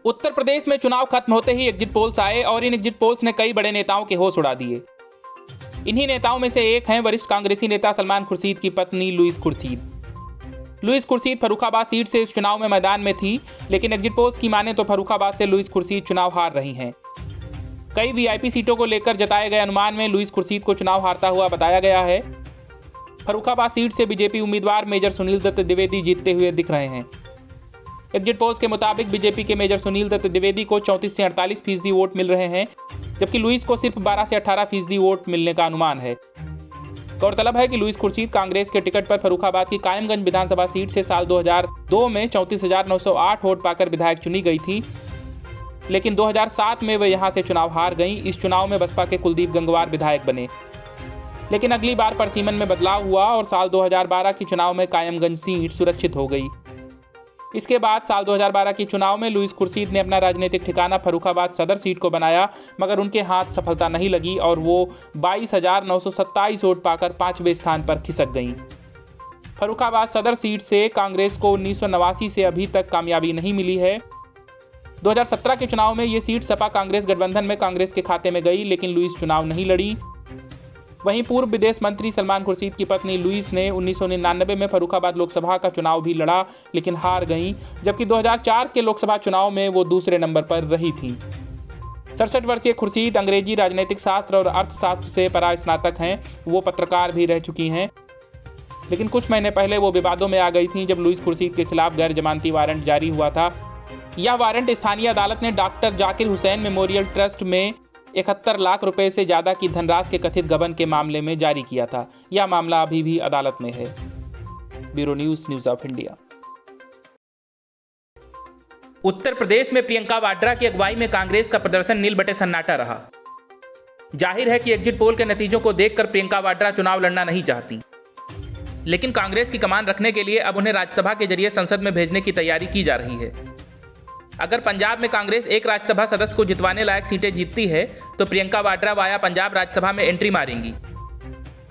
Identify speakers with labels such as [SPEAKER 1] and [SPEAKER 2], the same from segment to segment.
[SPEAKER 1] उत्तर प्रदेश में चुनाव खत्म होते ही एग्जिट पोल्स आए और इन एग्जिट पोल्स ने कई बड़े नेताओं के होश उड़ा दिए। इन्हीं नेताओं में से एक हैं वरिष्ठ कांग्रेसी नेता सलमान खुर्शीद की पत्नी Louise Khurshid. Louise Khurshid Farrukhabad seat से इस चुनाव में मैदान में थी, लेकिन एग्जिट पोल्स की माने तो फर्रुखाबाद से लुईस खुर्शीद चुनाव हार रही हैं। कई वीआईपी सीटों को लेकर जताए गए अनुमान में लुईस खुर्शीद को चुनाव हारता हुआ बताया गया है। फर्रुखाबाद सीट से बीजेपी उम्मीदवार मेजर सुनील दत्त द्विवेदी जीतते हुए दिख रहे हैं। एग्जिट पोल्स के मुताबिक बीजेपी के मेजर सुनील दत्त द्विवेदी को 34 से 48% वोट मिल रहे हैं, जबकि लुईस को सिर्फ 12 से 18% वोट मिलने का अनुमान है। गौरतलब है कि लुईस खुर्शीद कांग्रेस के टिकट पर फर्रुखाबाद की कायमगंज विधानसभा सीट से साल 2002 में 34,908 वोट पाकर विधायक चुनी गई थी, लेकिन 2007 में वे यहां से चुनाव हार गईं। इस चुनाव में बसपा के कुलदीप गंगवार विधायक बने, लेकिन अगली बार परसीमन में बदलाव हुआ और साल 2012 के चुनाव में कायमगंज सीट सुरक्षित हो गई। इसके बाद साल 2012 के चुनाव में लुईस खुर्शीद ने अपना राजनीतिक ठिकाना फर्रुखाबाद सदर सीट को बनाया, मगर उनके हाथ सफलता नहीं लगी और वो 22,927 वोट पाकर 5वें स्थान पर खिसक गईं। फर्रुखाबाद सदर सीट से कांग्रेस को 1989 से अभी तक कामयाबी नहीं मिली है। 2017 के चुनाव में ये सीट सपा कांग्रेस गठबंधन में कांग्रेस के खाते में गई, लेकिन लुईस चुनाव नहीं लड़ी। वहीं पूर्व विदेश मंत्री सलमान खुर्शीद की पत्नी लुईस ने 1999 में फर्रुखाबाद लोकसभा का चुनाव भी लड़ा, लेकिन हार गईं, जबकि 2004 के लोकसभा चुनाव में वो दूसरे नंबर पर रही थीं। 67 वर्षीय खुर्शीद अंग्रेजी राजनीतिक शास्त्र और अर्थशास्त्र से परास्नातक हैं। वो पत्रकार भी रह चुकी हैं, लेकिन कुछ महीने पहले वो विवादों में आ गई थीं जब लुईस खुर्शीद के खिलाफ गैर जमानती वारंट जारी हुआ था। यह वारंट स्थानीय अदालत ने doctor Zakir Hussain memorial trust में 71 लाख रुपए से ज्यादा की धनराशि के कथित गबन के मामले में जारी किया था। यह मामला अभी भी अदालत में है। Bureau news of India. Uttar Pradesh में प्रियंका वाड्रा की अगुवाई में कांग्रेस का प्रदर्शन नील बटे सन्नाटा रहा। जाहिर है कि एग्जिट पोल के नतीजों को देखकर प्रियंका वाड्रा चुनाव लड़ना नहीं चाहती, लेकिन कांग्रेस की कमान रखने के लिए अब उन्हें राज्यसभा के जरिए संसद में भेजने की तैयारी की जा रही है। अगर पंजाब में कांग्रेस एक राज्यसभा सदस्य को जितवाने लायक सीटें जीतती है तो प्रियंका वाड्रा वाया पंजाब राज्यसभा में एंट्री मारेंगी।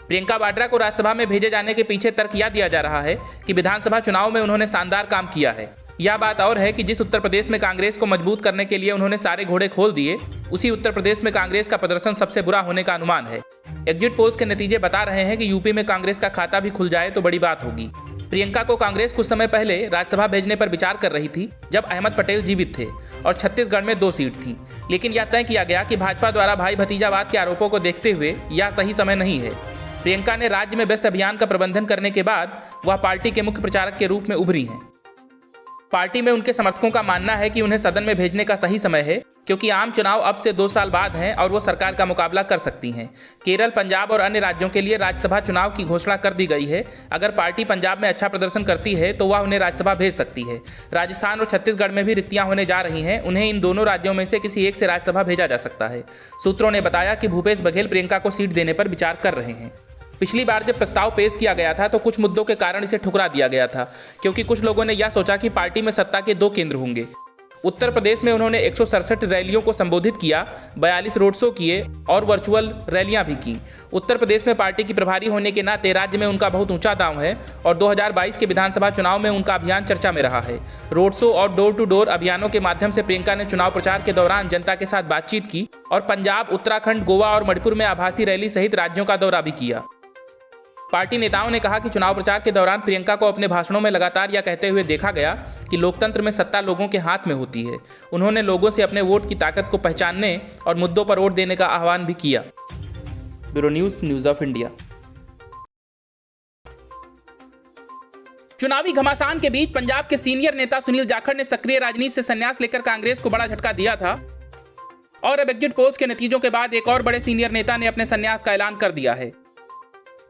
[SPEAKER 1] प्रियंका वाड्रा को राज्यसभा में भेजे जाने के पीछे तर्क यह दिया जा रहा है कि विधानसभा चुनाव में उन्होंने शानदार काम किया है। यह बात और है कि जिस उत्तर प्रदेश में कांग्रेस को मजबूत करने के लिए उन्होंने सारे घोड़े खोल दिए, उसी उत्तर प्रदेश में कांग्रेस का प्रदर्शन सबसे बुरा होने का अनुमान है। एग्जिट पोल्स के नतीजे बता रहे हैं कि यूपी में कांग्रेस का खाता भी खुल जाए तो बड़ी बात होगी। प्रियंका को कांग्रेस कुछ समय पहले राज्यसभा भेजने पर विचार कर रही थी, जब अहमद पटेल जीवित थे और छत्तीसगढ़ में 2 सीट थी, लेकिन यह तय किया गया कि भाजपा द्वारा भाई भतीजावाद के आरोपों को देखते हुए यह सही समय नहीं है। प्रियंका ने राज्य में व्यस्त अभियान का प्रबंधन करने के बाद वह पार्टी के मुख्य प्रचारक के रूप में उभरी हैं। पार्टी में उनके समर्थकों का मानना है कि उन्हें सदन में भेजने का सही समय है, क्योंकि आम चुनाव अब से 2 साल बाद हैं और वो सरकार का मुकाबला कर सकती हैं। केरल, पंजाब और अन्य राज्यों के लिए राज्यसभा चुनाव की घोषणा कर दी गई है। अगर पार्टी पंजाब में अच्छा प्रदर्शन करती है तो वह उन्हें राज्यसभा भेज सकती है। राजस्थान और छत्तीसगढ़ में भी रिक्तियां होने जा रही हैं, उन्हें इन दोनों राज्यों में से किसी एक से राज्यसभा भेजा जा सकता है। सूत्रों ने बताया कि भूपेश बघेल प्रियंका को सीट देने पर विचार कर रहे हैं। पिछली बार जब प्रस्ताव पेश किया गया था तो कुछ मुद्दों के कारण इसे ठुकरा दिया गया था, क्योंकि कुछ लोगों ने यह सोचा कि पार्टी में सत्ता के 2 केंद्र होंगे। उत्तर प्रदेश में उन्होंने 167 रैलियों को संबोधित किया, 42 रोड शो किए और वर्चुअल रैलियां भी की। उत्तर प्रदेश में पार्टी की प्रभारी होने के नाते राज्य में उनका बहुत ऊंचा दांव है और 2022 के विधानसभा चुनाव में उनका अभियान चर्चा में रहा है। रोड शो और डोर टू डोर अभियानों के माध्यम से प्रियंका ने चुनाव प्रचार के दौरान जनता के साथ बातचीत की और पंजाब, उत्तराखंड, गोवा और मणिपुर में आभासी रैली सहित राज्यों का दौरा भी किया। पार्टी नेताओं ने कहा कि चुनाव प्रचार के दौरान प्रियंका को अपने भाषणों में लगातार यह कहते हुए देखा गया कि लोकतंत्र में सत्ता लोगों के हाथ में होती है। उन्होंने लोगों से अपने वोट की ताकत को पहचानने और मुद्दों पर वोट देने का आह्वान भी किया। Bureau news of India. चुनावी घमासान के बीच पंजाब के सीनियर नेता सुनील जाखड़ ने सक्रिय राजनीति से संन्यास लेकर कांग्रेस को बड़ा झटका दिया था और अब एग्जिट पोल्स के नतीजों के बाद एक और बड़े सीनियर नेता ने अपने संन्यास का ऐलान कर दिया है।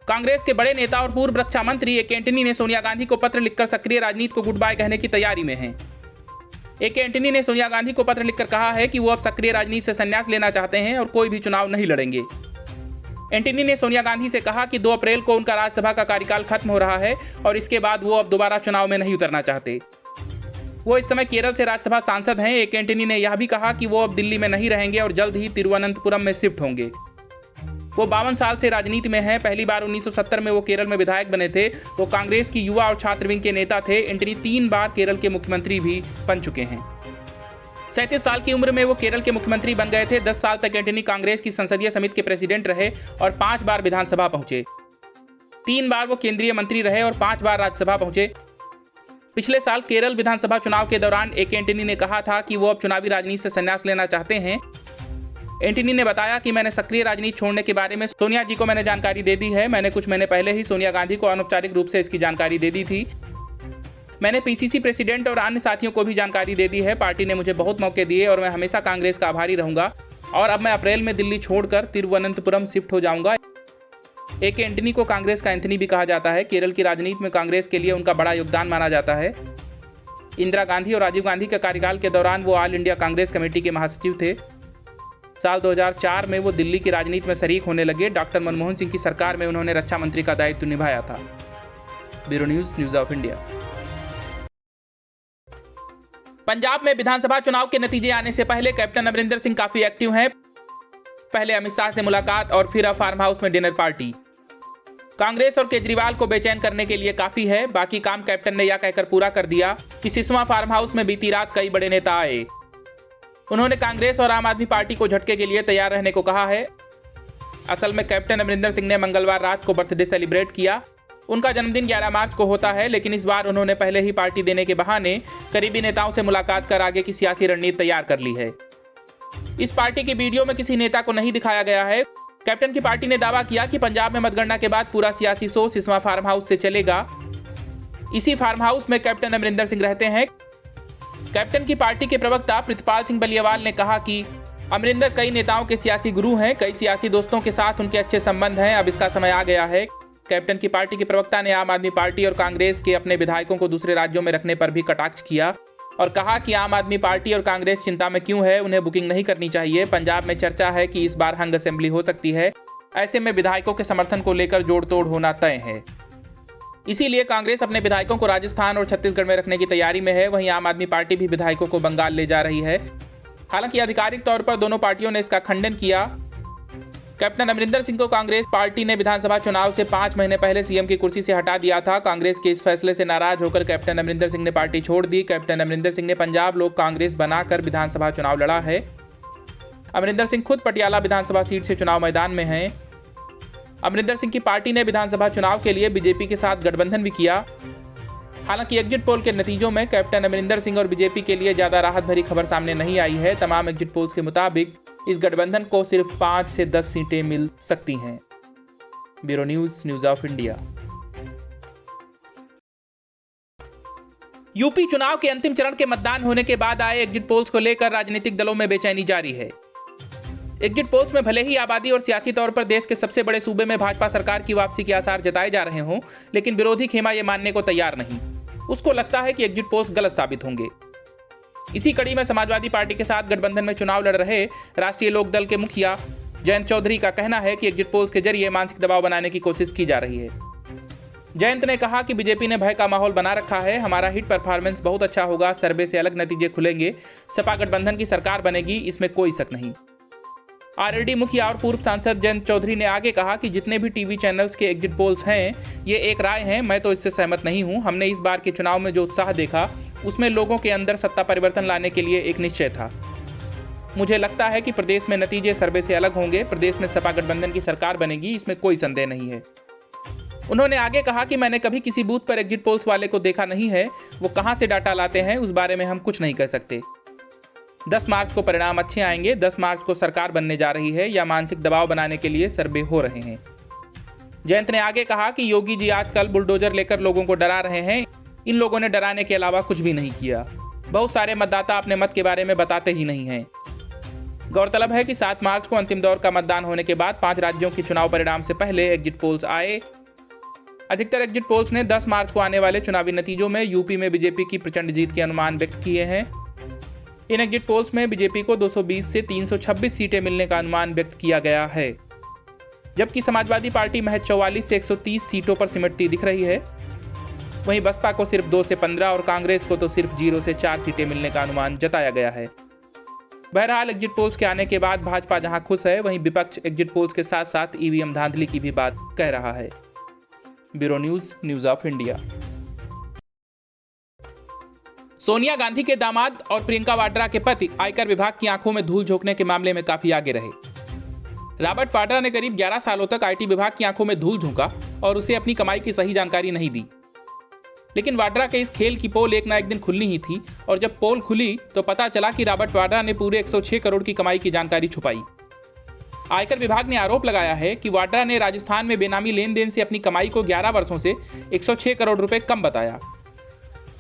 [SPEAKER 1] कांग्रेस के बड़े नेता और पूर्व रक्षा मंत्री ए के एंटनी ने सोनिया गांधी को पत्र लिखकर सक्रिय राजनीति को गुड बाय कहने की तैयारी में हैं। ए के एंटनी ने सोनिया गांधी को पत्र लिखकर कहा है कि वो अब सक्रिय राजनीति से संन्यास लेना चाहते हैं और कोई भी चुनाव नहीं लड़ेंगे। एंटनी ने सोनिया गांधी से कहा कि 2 अप्रैल को उनका राज्यसभा का कार्यकाल खत्म हो रहा है और इसके बाद वो अब दोबारा चुनाव में नहीं उतरना चाहते। वो इस समय केरल से राज्यसभा सांसद हैं। ए के एंटनी ने यह भी कहा कि वो अब दिल्ली में नहीं रहेंगे और जल्द ही तिरुवनंतपुरम में शिफ्ट होंगे। वो 52 साल से राजनीति में हैं। पहली बार 1970 में वो केरल में विधायक बने थे। वो कांग्रेस की युवा और छात्र विंग के नेता थे। एंटनी 3 बार केरल के मुख्यमंत्री भी बन चुके हैं। 37 साल की उम्र में वो केरल के मुख्यमंत्री बन गए थे। 10 साल तक एंटनी कांग्रेस की संसदीय समिति के प्रेसिडेंट रहे और 5 बार विधानसभा पहुंचे। 3 बार वो केंद्रीय मंत्री रहे और 5 बार राज्यसभा पहुंचे। पिछले साल केरल विधानसभा चुनाव के दौरान एंटनी ने कहा था कि वो अब चुनावी राजनीति से संन्यास लेना चाहते हैं। एंटनी ने बताया कि मैंने सक्रिय राजनीति छोड़ने के बारे में सोनिया जी को मैंने जानकारी दे दी है। मैंने कुछ महीने पहले ही सोनिया गांधी को अनौपचारिक रूप से इसकी जानकारी दे दी थी। मैंने पीसीसी प्रेसिडेंट और अन्य साथियों को भी जानकारी दे दी है। पार्टी ने मुझे बहुत मौके दिए और मैं हमेशा कांग्रेस का आभारी रहूंगा और अब मैं अप्रैल में दिल्ली छोड़कर तिरुवनंतपुरम शिफ्ट हो जाऊंगा। एंटनी को कांग्रेस का एंथनी भी कहा जाता है। केरल की राजनीति में कांग्रेस के लिए उनका बड़ा योगदान माना जाता है। इंदिरा गांधी और राजीव गांधी के कार्यकाल के दौरान वो ऑल इंडिया कांग्रेस कमेटी के महासचिव थे। साल 2004 में वो दिल्ली की राजनीति में शरीक होने लगे। डॉक्टर मनमोहन सिंह की सरकार में उन्होंने रक्षा मंत्री का दायित्व निभाया था। Bureau news, news of India. Punjab में विधानसभा चुनाव के नतीजे आने से पहले कैप्टन अमरिंदर सिंह काफी एक्टिव हैं। पहले अमित शाह से मुलाकात और फिर अब फार्म हाउस में डिनर पार्टी। कांग्रेस और केजरीवाल को बेचैन करने के लिए काफी है। बाकी काम कैप्टन ने यह कहकर पूरा कर दिया कि सिसवा फार्म हाउस में बीती रात कई बड़े नेता आए। उन्होंने कांग्रेस और आम आदमी पार्टी को झटके के लिए तैयार रहने को कहा है। असल में कैप्टन अमरिंदर सिंह ने मंगलवार रात को बर्थडे सेलिब्रेट किया। उनका जन्मदिन 11 मार्च को होता है, लेकिन इस बार उन्होंने पहले ही पार्टी देने के बहाने करीबी नेताओं से मुलाकात कर आगे की सियासी रणनीति तैयार कर ली है। इस पार्टी की वीडियो में किसी नेता को नहीं दिखाया गया है। कैप्टन की पार्टी ने दावा किया कि पंजाब में मतगणना के बाद पूरा सियासी शो सिसवा फार्म हाउस से चलेगा। इसी फार्म हाउस में कैप्टन अमरिंदर सिंह रहते हैं। कैप्टन की पार्टी के प्रवक्ता प्रितपाल सिंह बलियावाल ने कहा कि अमरिंदर कई नेताओं के सियासी गुरु हैं। कई सियासी दोस्तों के साथ उनके अच्छे संबंध हैं। अब इसका समय आ गया है। कैप्टन की पार्टी के प्रवक्ता ने आम आदमी पार्टी और कांग्रेस के अपने विधायकों को दूसरे राज्यों में रखने पर भी कटाक्ष किया और कहा कि आम आदमी पार्टी और कांग्रेस चिंता में क्यों है, उन्हें बुकिंग नहीं करनी चाहिए। पंजाब में चर्चा है कि इस बार हंग असेंबली हो सकती है। ऐसे में विधायकों के समर्थन को लेकर जोड़ तोड़ होना तय है। इसीलिए कांग्रेस अपने विधायकों को राजस्थान और छत्तीसगढ़ में रखने की तैयारी में है। वहीं आम आदमी पार्टी भी विधायकों को बंगाल ले जा रही है। हालांकि आधिकारिक तौर पर दोनों पार्टियों ने इसका खंडन किया। कैप्टन अमरिंदर सिंह को कांग्रेस पार्टी ने विधानसभा चुनाव से 5 महीने पहले सीएम की कुर्सी से हटा दिया था। कांग्रेस के इस फैसले से नाराज होकर कैप्टन अमरिंदर सिंह ने पार्टी छोड़ दी। कैप्टन अमरिंदर सिंह ने पंजाब लोक कांग्रेस बनाकर विधानसभा चुनाव लड़ा है। अमरिंदर सिंह खुद पटियाला विधानसभा सीट से चुनाव मैदान में हैं। अमरिंदर सिंह की पार्टी ने विधानसभा चुनाव के लिए बीजेपी के साथ गठबंधन भी किया। हालांकि एग्जिट पोल के नतीजों में कैप्टन अमरिंदर सिंह और बीजेपी के लिए ज्यादा राहत भरी खबर सामने नहीं आई है। तमाम एग्जिट पोल्स के मुताबिक इस गठबंधन को सिर्फ 5 से 10 सीटें मिल सकती हैं। Bureau news, news of India. UP चुनाव के अंतिम चरण के मतदान होने के बाद आए एग्जिट पोल्स को लेकर राजनीतिक दलों में बेचैनी जारी है। एग्जिट पोल्स में भले ही आबादी और सियासी तौर पर देश के सबसे बड़े सूबे में भाजपा सरकार की वापसी के आसार जताए जा रहे हों, लेकिन विरोधी खेमा यह मानने को तैयार नहीं। उसको लगता है कि एग्जिट पोल्स गलत साबित होंगे। इसी कड़ी में समाजवादी पार्टी के साथ गठबंधन में चुनाव लड़ रहे राष्ट्रीय लोकदल के मुखिया जयंत चौधरी का कहना है कि एग्जिट पोल्स के जरिए मानसिक दबाव बनाने की कोशिश की जा रही है। जयंत ने कहा कि बीजेपी ने भय का माहौल बना रखा है। हमारा हिट परफॉर्मेंस बहुत अच्छा होगा, सर्वे से अलग नतीजे खुलेंगे, सपा गठबंधन की सरकार बनेगी, इसमें कोई शक नहीं। आरएलडी मुखिया और पूर्व सांसद जयंत चौधरी ने आगे कहा कि जितने भी टीवी चैनल्स के एग्जिट पोल्स हैं, ये एक राय है, मैं तो इससे सहमत नहीं हूं। हमने इस बार के चुनाव में जो उत्साह देखा उसमें लोगों के अंदर सत्ता परिवर्तन लाने के लिए एक निश्चय था। मुझे लगता है कि प्रदेश में नतीजे सर्वे से अलग होंगे, प्रदेश में सपा गठबंधन की सरकार बनेगी, इसमें कोई संदेह नहीं है। उन्होंने आगे कहा कि मैंने कभी किसी बूथ पर एग्जिट पोल्स वाले को देखा नहीं है। वो कहां से डाटा लाते हैं उस बारे में हम कुछ नहीं कह सकते। 10 मार्च को परिणाम अच्छे आएंगे। 10 मार्च को सरकार बनने जा रही है या मानसिक दबाव बनाने के लिए सर्वे हो रहे हैं। जयंत ने आगे कहा कि योगी जी आजकल बुलडोजर लेकर लोगों को डरा रहे हैं। इन लोगों ने डराने के अलावा कुछ भी नहीं किया। बहुत सारे मतदाता अपने मत के बारे में बताते ही नहीं हैं। गौरतलब है कि 7 मार्च को अंतिम दौर का मतदान होने के बाद 5 राज्यों के चुनाव परिणाम से पहले एग्जिट पोल्स आए। अधिकतर एग्जिट पोल्स ने 10 मार्च को आने वाले चुनावी नतीजों में यूपी में बीजेपी की प्रचंड जीत के अनुमान व्यक्त किए हैं। इन एग्जिट पोल्स में बीजेपी को 220 से 326 सीटें मिलने का अनुमान व्यक्त किया गया है, जबकि समाजवादी पार्टी महज 44 से 130 सीटों पर सिमटती दिख रही है। वहीं बसपा को सिर्फ 2 से 15 और कांग्रेस को तो सिर्फ 0 से 4 सीटें मिलने का अनुमान जताया गया है। बहरहाल एग्जिट पोल्स के आने के बाद भाजपा जहां खुश है, वहीं विपक्ष एग्जिट पोल्स के साथ साथ ईवीएम धांधली की भी बात कह रहा है। Bureau news, news of India. Sonia Gandhi के दामाद और प्रियंका वाड्रा के पति आयकर विभाग की आंखों में धूल झोंकने के मामले में काफी आगे रहे। रॉबर्ट वाड्रा ने करीब 11 सालों तक आईटी विभाग की आंखों में धूल झोंका और उसे अपनी कमाई की सही जानकारी नहीं दी। लेकिन वाड्रा के इस खेल की पोल एक ना एक दिन खुलनी ही थी और जब पोल खुली तो पता चला कि रॉबर्ट वाड्रा ने पूरे 106 करोड़ की कमाई की जानकारी छुपाई। आयकर विभाग ने आरोप लगाया है कि वाड्रा ने राजस्थान में बेनामी लेन देन से अपनी कमाई को 11 वर्षों से 106 करोड़ रुपए कम बताया।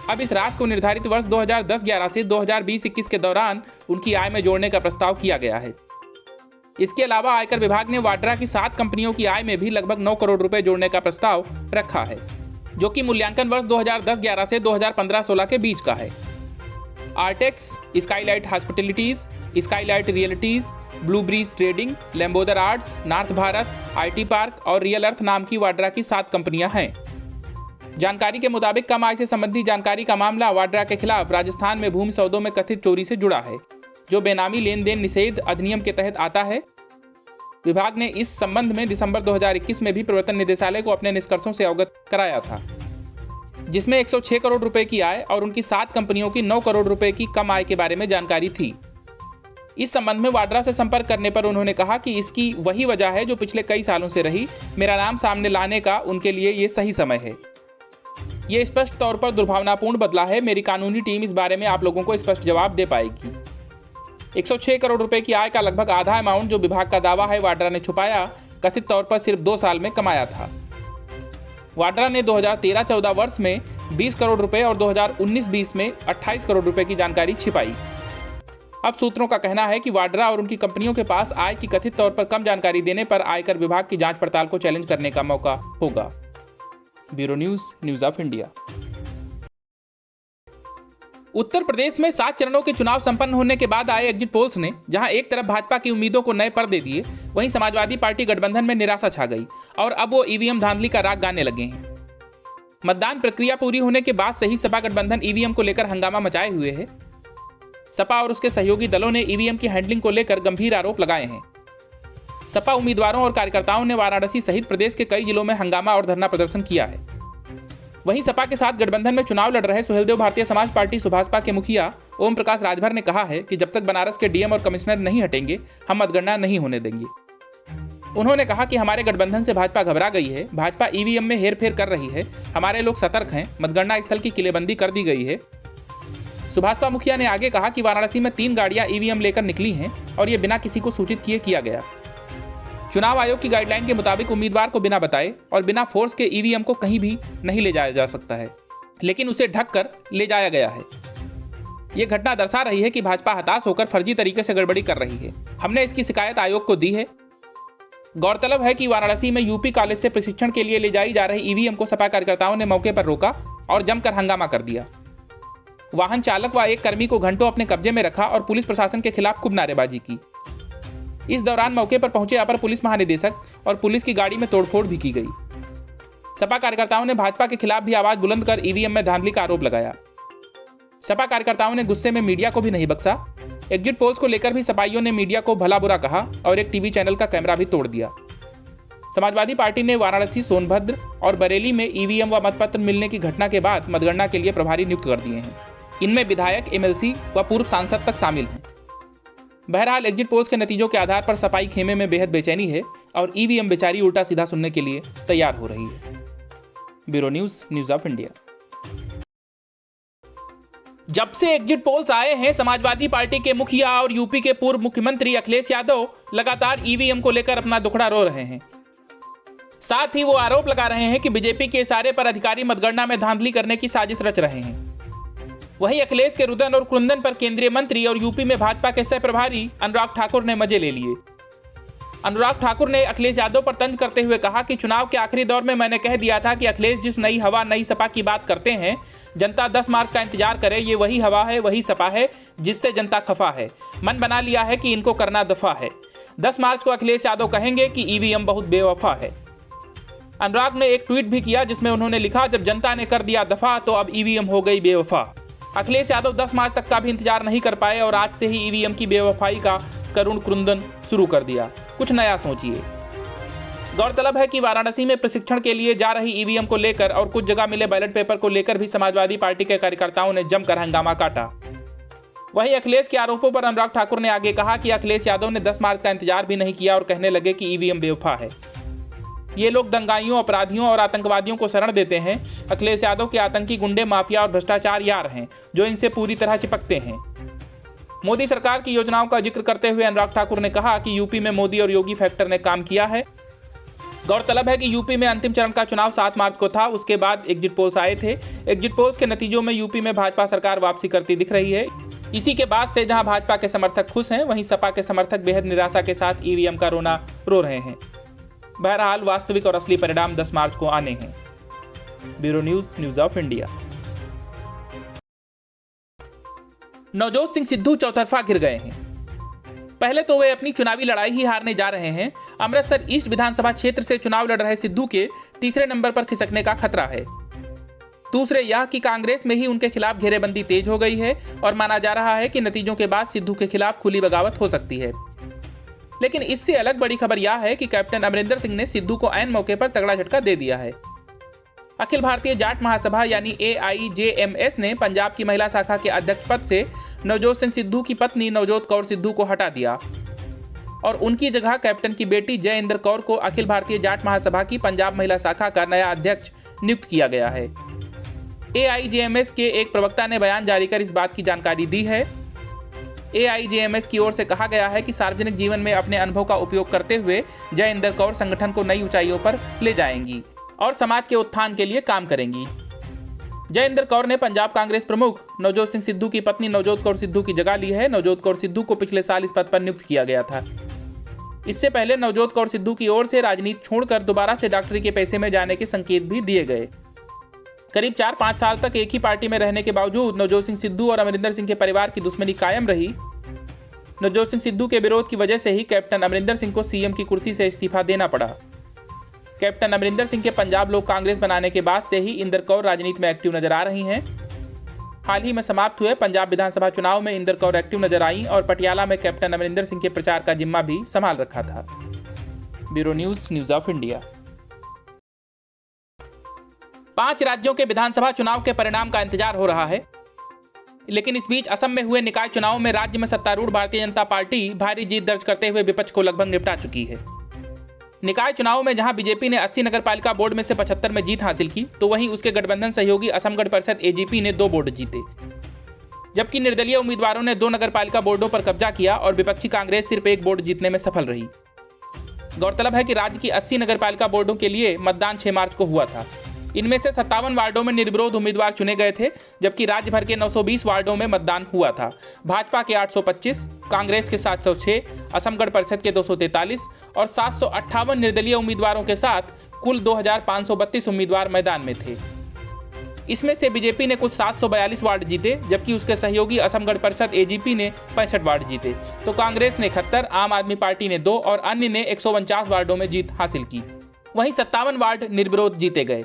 [SPEAKER 1] अब इस राशि को निर्धारित वर्ष 2010-11 से 2020-21 के दौरान उनकी आय में जोड़ने का प्रस्ताव किया गया है। इसके अलावा आयकर विभाग ने वाड्रा की 7 कंपनियों की आय में भी लगभग 9 करोड़ रुपए जोड़ने का प्रस्ताव रखा है, जो कि मूल्यांकन वर्ष 2010-11 से 2015-16 के बीच का है। Artex, Skylight Hospitalities, Skylight Realities, Blue Breeze Trading, Lambodar Arts, North Bharat, IT Park और रियल अर्थ नाम की वाड्रा की 7 कंपनियां हैं। जानकारी के मुताबिक कम आय से संबंधित जानकारी का मामला वाड्रा के खिलाफ राजस्थान में भूमि सौदों में कथित चोरी से जुड़ा है, जो बेनामी लेन देन निषेध अधिनियम के तहत आता है। विभाग ने इस संबंध में दिसंबर 2021 में भी प्रवर्तन निदेशालय को अपने निष्कर्षों से अवगत कराया था, जिसमें 106 करोड़ रुपए की आय और उनकी 7 कंपनियों की 9 करोड़ रुपए की कम आय के बारे में जानकारी थी। इस संबंध में वाड्रा से संपर्क करने पर उन्होंने कहा कि इसकी वही वजह है जो पिछले कई सालों से रही। मेरा नाम सामने लाने का उनके लिए ये सही समय है। ये स्पष्ट तौर पर दुर्भावनापूर्ण बदला है। मेरी कानूनी टीम इस बारे में आप लोगों को स्पष्ट जवाब दे पाएगी। 106 करोड़ रुपए की आय का लगभग आधा अमाउंट जो विभाग का दावा है वाड्रा ने छुपाया, कथित तौर पर सिर्फ 2 साल में कमाया था। वाड्रा ने 2013-14 वर्ष में 20 करोड़ रुपए और 2019-20 में 28 करोड़ रुपए की जानकारी छिपाई। अब सूत्रों का कहना है कि वाड्रा और उनकी कंपनियों के पास आय की कथित तौर पर कम जानकारी देने पर आयकर विभाग की जांच पड़ताल को चैलेंज करने का मौका होगा। Bureau news, news of India. Uttar Pradesh में 7 चरणों के चुनाव संपन्न होने के बाद आए एग्जिट पोल्स ने जहां एक तरफ भाजपा की उम्मीदों को नए पर्दे दिए, वहीं समाजवादी पार्टी गठबंधन में निराशा छा गई और अब वो ईवीएम धांधली का राग गाने लगे हैं। मतदान प्रक्रिया पूरी होने के बाद से ही सपा गठबंधन ईवीएम को लेकर हंगामा मचाए हुए है। सपा और उसके सहयोगी दलों ने ईवीएम की हैंडलिंग को लेकर गंभीर आरोप लगाए हैं। सपा उम्मीदवारों और कार्यकर्ताओं ने वाराणसी सहित प्रदेश के कई जिलों में हंगामा और धरना प्रदर्शन किया है। वहीं सपा के साथ गठबंधन में चुनाव लड़ रहे सुहेलदेव भारतीय समाज पार्टी सुभाषपा के मुखिया ओम प्रकाश राजभर ने कहा है कि जब तक बनारस के डीएम और कमिश्नर नहीं हटेंगे, हम मतगणना नहीं होने देंगे। उन्होंने कहा कि हमारे गठबंधन से भाजपा घबरा गई है, भाजपा ईवीएम में हेरफेर कर रही है, हमारे लोग सतर्क हैं, मतगणना स्थल की किलेबंदी कर दी गई है। सुभाषपा मुखिया ने आगे कहा कि वाराणसी में 3 गाड़ियां ईवीएम लेकर निकली हैं और ये बिना किसी को सूचित किए किया गया। चुनाव आयोग की गाइडलाइन के मुताबिक उम्मीदवार को बिना बताए और बिना फोर्स के ईवीएम को कहीं भी नहीं ले जाया जा सकता है, लेकिन उसे ढक कर ले जाया गया है। यह घटना दर्शा रही है कि भाजपा हताश होकर फर्जी तरीके से गड़बड़ी कर रही है। हमने इसकी शिकायत आयोग को दी है। गौरतलब है कि वाराणसी में यूपी कॉलेज से प्रशिक्षण के लिए ले जाई जा रही ईवीएम को सपा कार्यकर्ताओं ने मौके पर रोका और जमकर हंगामा कर दिया। वाहन चालक व एक कर्मी को घंटों अपने कब्जे में रखा और पुलिस प्रशासन के खिलाफ खूब नारेबाजी की। इस दौरान मौके पर पहुंचे अपर पुलिस महानिदेशक और पुलिस की गाड़ी में तोड़फोड़ भी की गई। सपा कार्यकर्ताओं ने भाजपा के खिलाफ भी आवाज बुलंद कर ईवीएम में धांधली का आरोप लगाया। सपा कार्यकर्ताओं ने गुस्से में मीडिया को भी नहीं बख्शा। एग्जिट पोल्स को लेकर भी सपाइयों ने मीडिया को भला बुरा कहा और एक टीवी चैनल का कैमरा भी तोड़ दिया। समाजवादी पार्टी ने वाराणसी, सोनभद्र और बरेली में ईवीएम व मतपत्र मिलने की घटना के बाद मतगणना के लिए प्रभारी नियुक्त कर दिए हैं। इनमें विधायक, एमएलसी व पूर्व सांसद तक शामिल हैं। बहरहाल एग्जिट पोल्स के नतीजों के आधार पर सपाई खेमे में बेहद बेचैनी है और ईवीएम बेचारी उल्टा सीधा सुनने के लिए तैयार हो रही है। Bureau news, news of India. जब से एग्जिट पोल्स आए हैं, समाजवादी पार्टी के मुखिया और यूपी के पूर्व मुख्यमंत्री अखिलेश यादव लगातार ईवीएम को लेकर अपना दुखड़ा रो रहे हैं। साथ ही वो आरोप लगा रहे हैं कि बीजेपी के इशारे पर अधिकारी मतगणना में धांधली करने की साजिश रच रहे हैं। वहीं अखिलेश के रुदन और क्रंदन पर केंद्रीय मंत्री और यूपी में भाजपा के सह प्रभारी अनुराग ठाकुर ने मजे ले लिए। अनुराग ठाकुर ने अखिलेश यादव पर तंज करते हुए कहा कि चुनाव के आखिरी दौर में मैंने कह दिया था कि अखिलेश जिस नई हवा, नई सपा की बात करते हैं, जनता 10 मार्च का इंतजार करे। ये वही हवा है, वही सपा है जिससे जनता खफा है। मन बना लिया है कि इनको करना दफा है। 10 मार्च को अखिलेश यादव कहेंगे कि ईवीएम बहुत बेवफा है। अनुराग ने एक ट्वीट भी किया जिसमें उन्होंने लिखा, जब जनता ने कर दिया दफा तो अब ईवीएम हो गई बेवफा। अखिलेश यादव 10 मार्च तक का भी इंतजार नहीं कर पाए और आज से ही ईवीएम की बेवफाई का करुण क्रंदन शुरू कर दिया। कुछ नया सोचिए। गौरतलब है कि वाराणसी में प्रशिक्षण के लिए जा रही ईवीएम को लेकर और कुछ जगह मिले बैलेट पेपर को लेकर भी समाजवादी पार्टी के कार्यकर्ताओं ने जमकर हंगामा काटा। वहीं अखिलेश के आरोपों पर अनुराग ठाकुर ने आगे कहा कि अखिलेश यादव ने 10 मार्च का इंतजार भी नहीं किया और कहने लगे कि ईवीएम बेवफा है। ये लोग दंगाइयों, अपराधियों और आतंकवादियों को शरण देते हैं। अखिलेश यादव के आतंकी, गुंडे, माफिया और भ्रष्टाचार यार हैं जो इनसे पूरी तरह चिपकते हैं। मोदी सरकार की योजनाओं का जिक्र करते हुए अनुराग ठाकुर ने कहा कि यूपी में मोदी और योगी फैक्टर ने काम किया है। गौरतलब है कि यूपी में अंतिम चरण का चुनाव 7 मार्च को था। उसके बाद एग्जिट पोल्स आए थे। एग्जिट पोल्स के नतीजों में यूपी में भाजपा सरकार वापसी करती दिख रही है। इसी के बाद से जहां भाजपा के समर्थक खुश हैं, वहीं सपा के समर्थक बेहद निराशा के साथ ईवीएम का रोना रो रहे हैं। बहरहाल वास्तविक और असली परिणाम 10 मार्च को आने हैं। Bureau news, news of India. Navjot Singh Sidhu चौतरफा गिर गए हैं। पहले तो वे अपनी चुनावी लड़ाई ही हारने जा रहे हैं। अमृतसर ईस्ट विधानसभा क्षेत्र से चुनाव लड़ रहे सिद्धू के तीसरे नंबर पर खिसकने का खतरा है। दूसरे यह कि कांग्रेस में ही उनके खिलाफ घेरेबंदी तेज हो गई है और माना जा रहा है कि नतीजों के बाद सिद्धू के खिलाफ खुली बगावत हो सकती है। लेकिन इससे अलग बड़ी खबर यह है कि कैप्टन अमरिंदर सिंह ने सिद्धू को ऐन मौके पर तगड़ा झटका दे दिया है। अखिल भारतीय जाट महासभा यानी AIJMS ने पंजाब की महिला शाखा के अध्यक्ष पद से नवजोत सिंह सिद्धू की पत्नी नवजोत कौर सिद्धू को हटा दिया और उनकी जगह कैप्टन की बेटी जय इंदर कौर को अखिल भारतीय जाट महासभा की पंजाब महिला शाखा का नया अध्यक्ष नियुक्त किया गया है। AIJMS के एक प्रवक्ता ने बयान जारी कर इस बात की जानकारी दी है। AIJMS की ओर से कहा गया है कि सार्वजनिक जीवन में अपने अनुभव का उपयोग करते हुए जय इंदर कौर संगठन को नई ऊंचाइयों पर ले जाएंगी और समाज के उत्थान के लिए काम करेंगी। जय इंदर कौर ने पंजाब कांग्रेस प्रमुख नवजोत सिंह सिद्धू की पत्नी नवजोत कौर सिद्धू की जगह ली है। नवजोत कौर सिद्धू को पिछले साल इस पद पर नियुक्त किया गया था। इससे पहले नवजोत कौर सिद्धू की ओर से राजनीति छोड़कर दोबारा से डॉक्टरी के पेशे में जाने के संकेत भी दिए गए। करीब 4-5 साल तक एक ही पार्टी में रहने के बावजूद नवजोत सिंह सिद्धू और अमरिंदर सिंह के परिवार की दुश्मनी कायम रही। नवजोत सिंह सिद्धू के विरोध की वजह से ही कैप्टन अमरिंदर सिंह को सीएम की कुर्सी से इस्तीफा देना पड़ा। कैप्टन अमरिंदर सिंह के पंजाब लोक कांग्रेस बनाने के बाद से ही इंदर कौर राजनीति में एक्टिव नजर आ रही हैं। हाल ही में समाप्त हुए पंजाब विधानसभा चुनाव में इंदर कौर एक्टिव नजर आई और पटियाला में कैप्टन अमरिंदर सिंह के प्रचार का जिम्मा भी संभाल रखा था। Bureau news, news of India. 5 राज्यों के विधानसभा चुनाव के परिणाम का इंतजार हो रहा है, लेकिन इस बीच असम में हुए निकाय चुनाव में राज्य में सत्तारूढ़ भारतीय जनता पार्टी भारी जीत दर्ज करते हुए विपक्ष को लगभग निपटा चुकी है। निकाय चुनाव में जहां बीजेपी ने 80 नगरपालिका बोर्ड में से 75 में जीत हासिल की, तो वहीं उसके गठबंधन सहयोगी असम गण परिषद AGP ने 2 बोर्ड जीते, जबकि निर्दलीय उम्मीदवारों ने 2 नगरपालिका बोर्डों पर कब्जा किया और विपक्षी कांग्रेस सिर्फ 1 बोर्ड जीतने में सफल रही। गौरतलब है कि राज्य की 80 नगरपालिका बोर्डों के लिए मतदान 6 मार्च को हुआ था। इनमें से 57 वार्डों में निर्विरोध उम्मीदवार चुने गए थे, जबकि राज्य भर के 920 वार्डों में मतदान हुआ था। भाजपा के 825, कांग्रेस के 706, असम गण परिषद के 243 और 758 निर्दलीय उम्मीदवारों के साथ कुल 2532 उम्मीदवार मैदान में थे। इसमें से बीजेपी ने कुल 742 वार्ड जीते, जबकि उसके सहयोगी असम गण परिषद AGP ने 65 वार्ड जीते। तो कांग्रेस ने 71, आम आदमी पार्टी ने 2 और अन्य ने 149 वार्डों में जीत हासिल की। वहीं 57 वार्ड निर्विरोध जीते गए।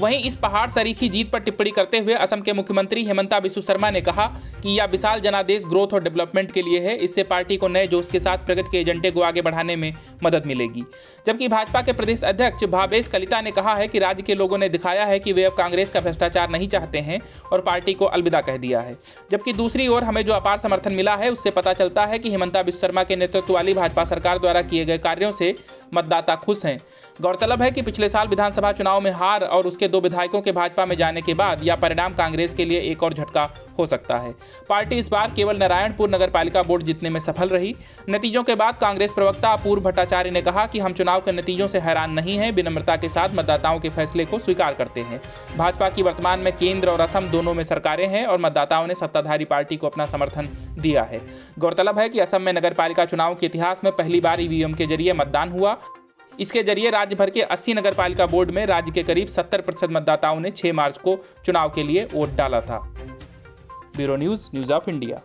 [SPEAKER 1] वहीं इस पहाड़ सरीखी जीत पर टिप्पणी करते हुए असम के मुख्यमंत्री हेमंता बिस्वा शर्मा ने कहा कि यह विशाल जनादेश ग्रोथ और डेवलपमेंट के लिए है। इससे पार्टी को नए जोश के साथ प्रगति के एजेंडे को आगे बढ़ाने में मदद मिलेगी। जबकि भाजपा के प्रदेश अध्यक्ष भावेश कलिता ने कहा है कि राज्य के लोगों ने दिखाया है कि वे अब कांग्रेस का भ्रष्टाचार नहीं चाहते हैं और पार्टी को अलविदा कह दिया है। जबकि दूसरी ओर हमें जो अपार समर्थन मिला है, उससे पता चलता है कि हेमंता बिस्वा शर्मा के नेतृत्व वाली भाजपा सरकार द्वारा किए गए कार्यों से मतदाता खुश हैं। गौरतलब है कि पिछले साल विधानसभा चुनाव में हार और उसके 2 विधायकों के भाजपा में जाने के बाद यह परिणाम कांग्रेस के लिए एक और झटका हो सकता है। पार्टी इस बार केवल नारायणपुर नगरपालिका बोर्ड जीतने में सफल रही। नतीजों के बाद कांग्रेस प्रवक्ता अपूर्व भट्टाचार्य ने कहा कि हम चुनाव के नतीजों से हैरान नहीं हैं, विनम्रता के साथ मतदाताओं के फैसले को स्वीकार करते हैं। भाजपा की वर्तमान में केंद्र और असम दोनों में सरकारें हैं और मतदाताओं ने सत्ताधारी पार्टी को अपना समर्थन दिया है। गौरतलब है कि असम में नगरपालिका चुनाव के इतिहास में पहली बार ईवीएम के जरिए मतदान हुआ। इसके जरिए राज्य भर के 80 नगरपालिका बोर्ड में राज्य के करीब 70% मतदाताओं ने 6 मार्च को चुनाव के लिए वोट डाला था। Bureau news, news of India.